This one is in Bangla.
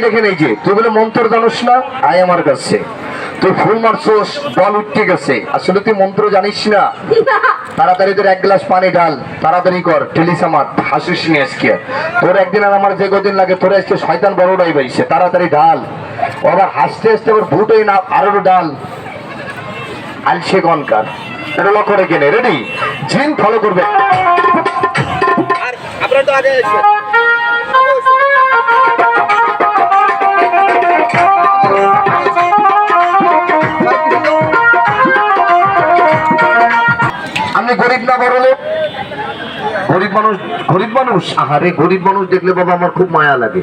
দেখেন এই যে তুই বলে মন্ত্র জানিস না, আয় আমার কাছে। তুই ফুল মারছস, বল উঠতে গেছে, আসলে তুই মন্ত্র জানিস না। তাড়াতাড়ি তোর এক গ্লাস পানি ঢাল, তাড়াতাড়ি কর, টেলিস আমার হাসিস নি আজকে। তোর একদিন আর আমার যে কদিন লাগে, তোর আজকে শয়তান বড়টাই পাইছে, তাড়াতাড়ি ঢাল। আবার হাসতে হাসতে আবার ভুটই না, আরো ডাল। আলসে কনকার, এটা লক্ষ্য রেখে নে। রেডি? জিন ফলো করবে। আর আপনারা তো আগে এসেছেন। আমি গরিব না বড় লোক? গরিব মানুষ, গরিব মানুষ, আহারে গরিব মানুষ দেখলে বাবা আমার খুব মায়া লাগে।